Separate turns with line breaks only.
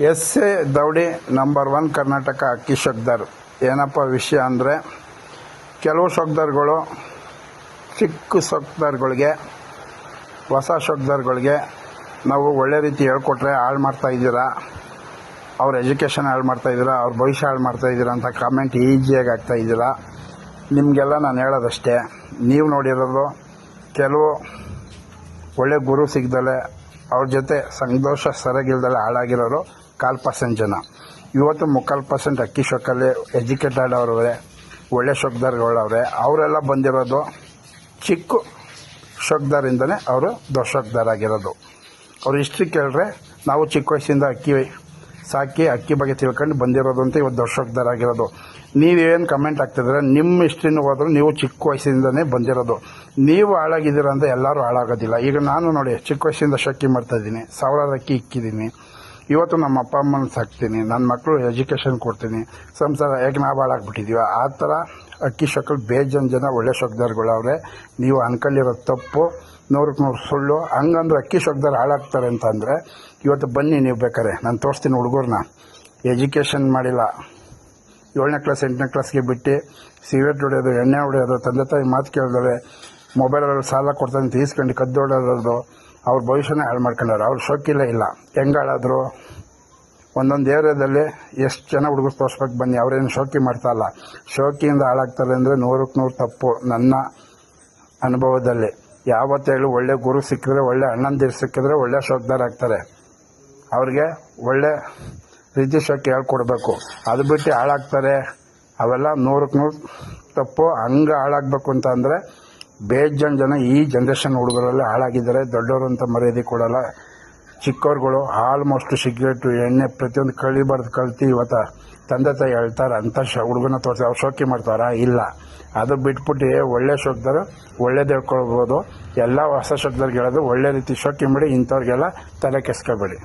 S A ದೌಡಿ number 1 Karnataka ಅಕ್ಕಿ ಶೋಕ್ದಾರ್. ಏನಪ್ಪ ವಿಷಯ ಅಂದರೆ, ಕೆಲವು ಶೋಕ್ದಾರ್ಗಳು ಚಿಕ್ಕ ಶೋಕ್ದಾರ್ಗಳಿಗೆ, ಹೊಸ ಶೋಕ್ದಾರ್ಗಳಿಗೆ ನಾವು ಒಳ್ಳೆ ರೀತಿ ಹೇಳ್ಕೊಟ್ರೆ ಹಾಳು ಮಾಡ್ತಾಯಿದ್ದೀರಾ, ಅವ್ರ ಎಜುಕೇಷನ್ ಹಾಳು ಮಾಡ್ತಾಯಿದ್ದೀರಾ, ಅವ್ರ ಭವಿಷ್ಯ ಹಾಳು ಮಾಡ್ತಾಯಿದ್ದೀರಾ ಅಂತ ಕಾಮೆಂಟ್ ಈಸಿಯಾಗಿ ಆಗ್ತಾಯಿದ್ದೀರಾ. ನಿಮಗೆಲ್ಲ ನಾನು ಹೇಳೋದಷ್ಟೇ, ನೀವು ನೋಡಿರೋದು ಕೆಲವು ಒಳ್ಳೆ ಗುರು ಸಿಗ್ದಲೆ ಅವ್ರ ಜೊತೆ ಸಂತೋಷ ಸರಿಗಿಲ್ದಲೆ ಹಾಳಾಗಿರೋರು 1/4% ಜನ. ಇವತ್ತು 3/4% ಅಕ್ಕಿ ಶೋಕಲ್ಲಿ ಎಜುಕೇಟೆಡ್ ಅವರವರೇ, ಒಳ್ಳೆ ಶೋಕ್ದಾರ್ಗಳವ್ರೆ. ಅವರೆಲ್ಲ ಬಂದಿರೋದು ಚಿಕ್ಕ ಶೋಕ್ದಾರಿಂದನೇ ಅವರು ದೊಡ್ಡ ಶೋಕ್ದಾರ್ ಆಗಿರೋದು. ಅವ್ರ ಹಿಸ್ಟ್ರಿ ಕೇಳಿದ್ರೆ, ನಾವು ಚಿಕ್ಕ ವಯಸ್ಸಿಂದ ಅಕ್ಕಿ ಸಾಕಿ ಅಕ್ಕಿ ಬಗ್ಗೆ ತಿಳ್ಕೊಂಡು ಬಂದಿರೋದು ಅಂತ ಇವತ್ತು ದೊಡ್ಡ ಶೋಕ್ದಾರ್ ಆಗಿರೋದು. ನೀವೇನು ಕಮೆಂಟ್ ಆಗ್ತಿದ್ರೆ, ನಿಮ್ಮ ಹಿಸ್ಟ್ರಿನೂ ಹೋದ್ರೆ ನೀವು ಚಿಕ್ಕ ವಯಸ್ಸಿಂದನೇ ಬಂದಿರೋದು. ನೀವು ಹಾಳಾಗಿದ್ದೀರ ಅಂತ ಎಲ್ಲರೂ ಹಾಳಾಗೋದಿಲ್ಲ. ಈಗ ನಾನು ನೋಡಿ, ಚಿಕ್ಕ ವಯಸ್ಸಿಂದ ಶೋಕಿ ಮಾಡ್ತಾಯಿದ್ದೀನಿ, 1000 ಅಕ್ಕಿ ಇಕ್ಕಿದ್ದೀನಿ. ಇವತ್ತು ನಮ್ಮ ಅಪ್ಪ ಅಮ್ಮನ ಸಾಕ್ತೀನಿ, ನನ್ನ ಮಕ್ಕಳು ಎಜುಕೇಷನ್ ಕೊಡ್ತೀನಿ, ಸಂಸಾರ ಯಾಕೆ ನಾವು ಹಾಳಾಗ್ಬಿಟ್ಟಿದ್ದೀವಿ. ಆ ಥರ ಅಕ್ಕಿ ಶೋಕಲ್ಲಿ ಬೇಜನ್ ಜನ ಒಳ್ಳೆ ಶೋಕ್ದಾರ್ಗಳವ್ರೆ. ನೀವು ಅನ್ಕೊಂಡಿರೋ ತಪ್ಪು 100ಕ್ಕೆ 100 ಸುಳ್ಳು. ಹಂಗಂದ್ರೆ ಅಕ್ಕಿ ಶೋಕ್ದಾರ್ ಹಾಳಾಗ್ತಾರೆ ಅಂತಂದರೆ, ಇವತ್ತು ಬನ್ನಿ, ನೀವು ಬೇಕಾರೆ ನಾನು ತೋರಿಸ್ತೀನಿ. ಹುಡುಗರನ್ನ ಎಜುಕೇಷನ್ ಮಾಡಿಲ್ಲ, 7ನೇ ಕ್ಲಾಸ್ 8ನೇ ಕ್ಲಾಸ್ಗೆ ಬಿಟ್ಟು ಸಿಗರೇಟ್ ಹೊಡೆಯೋದು, ಎಣ್ಣೆ ಹೊಡೆಯೋದು, ತಂದೆ ತಾಯಿ ಮಾತು ಕೇಳಿದ್ರೆ ಮೊಬೈಲಲ್ಲಿ ಸಾಲ ಕೊಡ್ತಾನೆ ತೀಸ್ಕೊಂಡು ಕದ್ದೊಡೋದು, ಅವ್ರ ಭವಿಷ್ಯನೇ ಹಾಳು ಮಾಡ್ಕೊಂಡವ್ರು. ಅವ್ರು ಶೋಕಿಲ್ಲ ಇಲ್ಲ. ಹೆಂಗೆ ಹಾಳಾದ್ರು? ಒಂದೊಂದು ಏರಿಯಾದಲ್ಲಿ ಎಷ್ಟು ಜನ ಹುಡುಗರು ತೋರಿಸ್ಬೇಕು ಬನ್ನಿ. ಅವ್ರೇನು ಶೋಕಿ ಮಾಡ್ತಾಯಿಲ್ಲ. ಶೋಕಿಯಿಂದ ಹಾಳಾಗ್ತಾರೆ ಅಂದರೆ 100ಕ್ಕೆ 100 ತಪ್ಪು. ನನ್ನ ಅನುಭವದಲ್ಲಿ ಯಾವತ್ತೂ ಹೇಳಿ, ಒಳ್ಳೆ ಗುರು ಸಿಕ್ಕಿದ್ರೆ, ಒಳ್ಳೆ ಅಣ್ಣಂದಿರು ಸಿಕ್ಕಿದ್ರೆ ಒಳ್ಳೆ ಶೋಕ್ದಾರ್ ಆಗ್ತಾರೆ. ಅವ್ರಿಗೆ ಒಳ್ಳೆ ರೀತಿ ಶೋಕಿ ಹೇಳ್ಕೊಡ್ಬೇಕು. ಅದು ಬಿಟ್ಟು ಹಾಳಾಗ್ತಾರೆ, ಅವೆಲ್ಲ 100ಕ್ಕೆ 100 ತಪ್ಪು. ಹಂಗೆ ಹಾಳಾಗಬೇಕು ಅಂತ ಅಂದರೆ ಬೇಜನ್ ಜನ ಈ ಜನ್ರೇಷನ್ ಹುಡುಗರಲ್ಲಿ ಹಾಳಾಗಿದ್ದಾರೆ. ದೊಡ್ಡವರು ಅಂತ ಮರ್ಯಾದೆ ಕೊಡೋಲ್ಲ. ಚಿಕ್ಕವ್ರುಗಳು ಆಲ್ಮೋಸ್ಟ್ ಸಿಗರೇಟು, ಎಣ್ಣೆ ಪ್ರತಿಯೊಂದು ಕಲ್ತು ಇವತ್ತು ತಂದೆ ತಾಯಿ ಹೇಳ್ತಾರೆ ಅಂತ ಹುಡುಗನ ತೋರಿಸಿ ಅವ್ರು ಶೋಕಿ ಮಾಡ್ತಾರಾ? ಇಲ್ಲ. ಅದು ಬಿಟ್ಬಿಟ್ಟು ಒಳ್ಳೆ ಶೋಕ್ದಾರು ಒಳ್ಳೇದು ಹೇಳ್ಕೊಳ್ಬೋದು. ಎಲ್ಲ ಹೊಸ ಶೋಕ್ದಾರ್ಗೆ ಹೇಳೋದು, ಒಳ್ಳೆ ರೀತಿ ಶೋಕಿ ಮಾಡಿ ಇಂಥವ್ರಿಗೆಲ್ಲ ತಲೆ ಕೆಸ್ಕೋಬೇಡಿ.